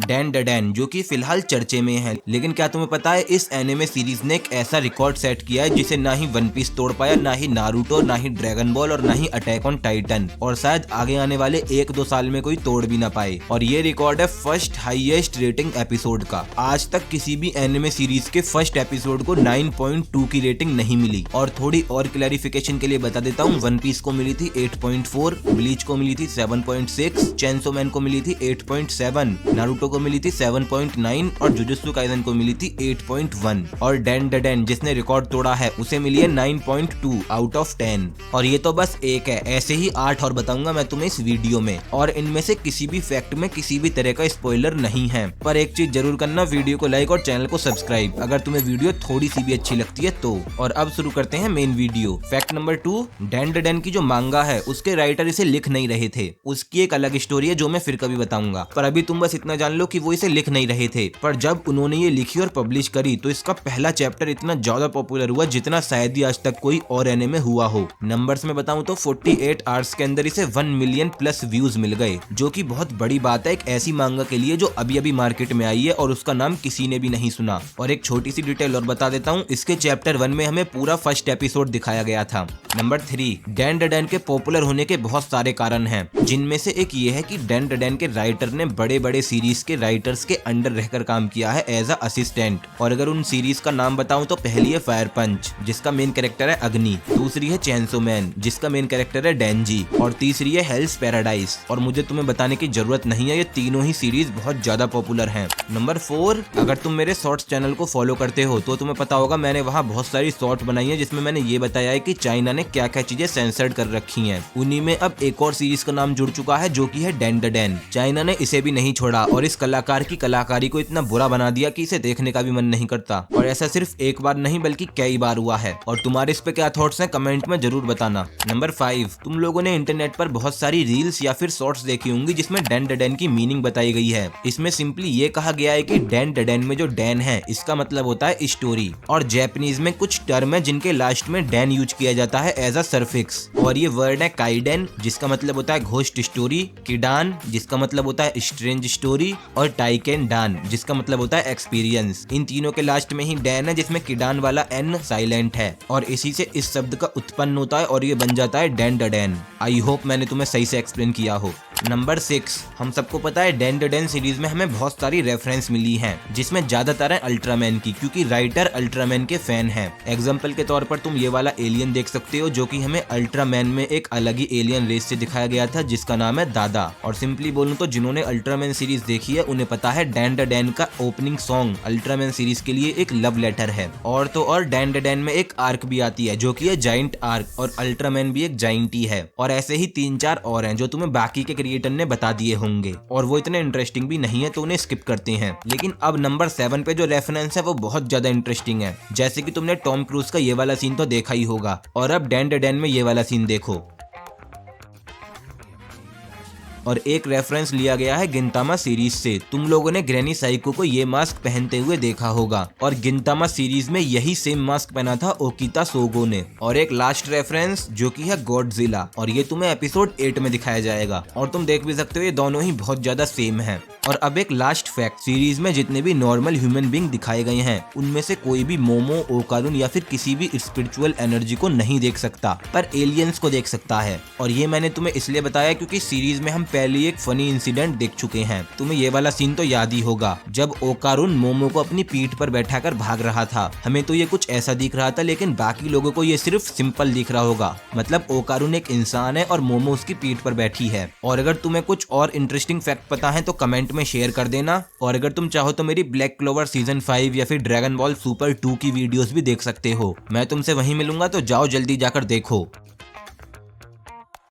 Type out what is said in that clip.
Dan the Dan, जो कि फिलहाल चर्चे में है। लेकिन क्या तुम्हें पता है इस एनिमे सीरीज ने एक ऐसा रिकॉर्ड सेट किया है जिसे ना ही वन पीस तोड़ पाया, ना ही नारुतो, ना ही ड्रैगन बॉल और ना ही अटैक ऑन टाइटन, और शायद आगे आने वाले 1-2 साल में कोई तोड़ भी ना पाए। और ये रिकॉर्ड है फर्स्ट हाईएस्ट रेटिंग एपिसोड का। आज तक किसी भी एनिमे सीरीज के फर्स्ट एपिसोड को 9.2 की रेटिंग नहीं मिली। और थोड़ी और क्लैरिफिकेशन के लिए बता देता हूँ, वन पीस को मिली थी 8.4, ब्लीच को मिली थी 7.6, चेंसो मैन को मिली थी 8.7, नारुतो को मिली थी 7.9 और जुजुत्सु काइसेन को मिली थी 8.1। और डैन द डैन जिसने रिकॉर्ड तोड़ा है उसे मिली है 9.2 आउट ऑफ 10। और ये तो बस एक है, ऐसे ही 8 और बताऊंगा मैं तुम्हें इस वीडियो में, और इनमें से किसी भी फैक्ट में किसी भी तरह का स्पॉइलर नहीं है। पर एक चीज जरूर करना, वीडियो को लाइक और चैनल को सब्सक्राइब अगर तुम्हें वीडियो थोड़ी सी भी अच्छी लगती है तो। और अब शुरू करते हैं main video. Fact number 2, Dan the Dan की जो मांगा है उसके राइटर इसे लिख नहीं रहे थे। उसकी एक अलग स्टोरी है जो मैं फिर कभी बताऊंगा, पर अभी तुम बस इतना जान लो कि वो इसे लिख नहीं रहे थे। पर जब उन्होंने ये लिखी और पब्लिश करी तो इसका पहला चैप्टर इतना ज्यादा पॉपुलर हुआ जितना शायद ही आज तक कोई और एनिमे हुआ हो। नंबर्स में बताऊं तो 48 आवर्स के अंदर इसे 1 मिलियन प्लस व्यूज मिल गए, जो कि बहुत बड़ी बात है एक ऐसी मांगा के लिए जो अभी अभी मार्केट में आई है और उसका नाम किसी ने भी नहीं सुना। और एक छोटी सी डिटेल और बता देता हूँ, इसके चैप्टर 1 में हमें पूरा फर्स्ट एपिसोड दिखाया गया था। नंबर 3, डैन द डैन के पॉपुलर होने के बहुत सारे कारण हैं, जिनमें से एक ये है कि डैन द डैन के राइटर ने बड़े बड़े सीरीज के राइटर्स के अंडर रहकर काम किया है एज अ असिस्टेंट। और अगर उन सीरीज का नाम बताऊं तो पहली है फायर पंच जिसका मेन कैरेक्टर है अग्नि, दूसरी है चेंसो मैन जिसका मेन कैरेक्टर है डेंजी, और तीसरी है हेल्स पैराडाइज। और मुझे तुम्हें बताने की जरूरत नहीं है, ये तीनों ही सीरीज बहुत ज्यादा पॉपुलर हैं। नंबर 4, अगर तुम मेरे शॉर्ट्स चैनल को फॉलो करते हो तो तुम्हें पता होगा मैंने वहाँ बहुत सारी शॉर्ट बनाई है जिसमें मैंने ये बताया है कि चाइना ने क्या क्या चीजें सेंसर्ड कर रखी हैं। उन्हीं में अब एक और सीरीज का नाम जुड़ चुका है जो कि है डैन द डैन। चाइना ने इसे भी नहीं छोड़ा और इस कलाकार की कलाकारी को इतना बुरा बना दिया कि इसे देखने का भी मन नहीं करता। और ऐसा सिर्फ एक बार नहीं बल्कि कई बार हुआ है। और तुम्हारे इस पे क्या थॉट्स हैं कमेंट में जरूर बताना। नंबर 5, तुम लोगों ने इंटरनेट पर बहुत सारी रील्स या फिर शॉर्ट्स देखी होंगी जिसमें डैन द डैन की मीनिंग बताई गई है। इसमें सिंपली ये कहा गया है कि डैन द डैन में जो डैन है इसका मतलब होता है स्टोरी, और जैपनीज में कुछ टर्म है जिनके लास्ट में डैन यूज किया जाता है एज अ सरफिक्स। और ये वर्ड है काइडेन जिसका मतलब होता है घोस्ट स्टोरी, किडान जिसका मतलब होता है स्ट्रेंज स्टोरी, और टाइकेन डान जिसका मतलब होता है एक्सपीरियंस। इन तीनों के लास्ट में ही डैन है जिसमें किडान वाला एन साइलेंट है, और इसी से इस शब्द का उत्पन्न होता है और ये बन जाता है Dan the Dan. I hope मैंने तुम्हें सही से एक्सप्लेन किया हो। नंबर 6, हम सबको पता है डैन द डैन सीरीज में हमें बहुत सारी रेफरेंस मिली हैं जिसमें ज्यादातर है अल्ट्रामैन की, क्योंकि राइटर अल्ट्रामैन के फैन हैं। एग्जाम्पल के तौर पर तुम ये वाला एलियन देख सकते हो जो कि हमें अल्ट्रामैन में एक अलग ही एलियन रेस से दिखाया गया था जिसका नाम है दादा। और सिंपली बोलूं तो जिन्होंने अल्ट्रामैन सीरीज देखी है उन्हें पता है डैन द डैन का ओपनिंग सॉन्ग अल्ट्रामैन सीरीज के लिए एक लव लेटर है। और तो और डैन द डैन में एक आर्क भी आती है जो कि है जाइंट आर्क, और अल्ट्रामैन भी एक जाइंट ही है। और ऐसे ही 3-4 और हैं जो तुम्हें बाकी के क्रिएटर ने बता दिए होंगे, और वो इतने इंटरेस्टिंग भी नहीं है तो उन्हें स्किप करते हैं। लेकिन अब नंबर 7 पे जो रेफरेंस है वो बहुत ज्यादा इंटरेस्टिंग है। जैसे कि तुमने टॉम क्रूज का ये वाला सीन तो देखा ही होगा, और अब डैन द डैन में ये वाला सीन देखो। और एक रेफरेंस लिया गया है गिंतामा सीरीज से। तुम लोगों ने ग्रैनी साइको को ये मास्क पहनते हुए देखा होगा, और गिंतामा सीरीज में यही सेम मास्क पहना था ओकिता सोगो ने। और एक लास्ट रेफरेंस जो कि है गॉडजिला, और ये तुम्हें एपिसोड 8 में दिखाया जाएगा, और तुम देख भी सकते हो ये दोनों ही बहुत ज्यादा सेम है। और अब एक लास्ट फैक्ट, सीरीज में जितने भी नॉर्मल ह्यूमन बीइंग दिखाए गए हैं उनमें से कोई भी मोमो, ओकारुन या फिर किसी भी स्पिरिचुअल एनर्जी को नहीं देख सकता, पर एलियंस को देख सकता है। और ये मैंने तुम्हें इसलिए बताया क्योंकि सीरीज में हम पहले एक फनी इंसिडेंट देख चुके हैं। तुम्हें ये वाला सीन तो याद ही होगा जब ओकारुन मोमो को अपनी पीठ पर बैठाकर भाग रहा था। हमें तो ये कुछ ऐसा दिख रहा था लेकिन बाकी लोगों को ये सिर्फ सिंपल दिख रहा होगा, मतलब ओकारुन एक इंसान है और मोमो उसकी पीठ पर बैठी है। और अगर तुम्हें कुछ और इंटरेस्टिंग फैक्ट पता है तो कमेंट में शेयर कर देना। और अगर तुम चाहो तो मेरी ब्लैक क्लोवर सीजन 5 या फिर ड्रैगन बॉल सुपर 2 की वीडियोस भी देख सकते हो। मैं तुमसे वहीं मिलूंगा, तो जाओ जल्दी जाकर देखो।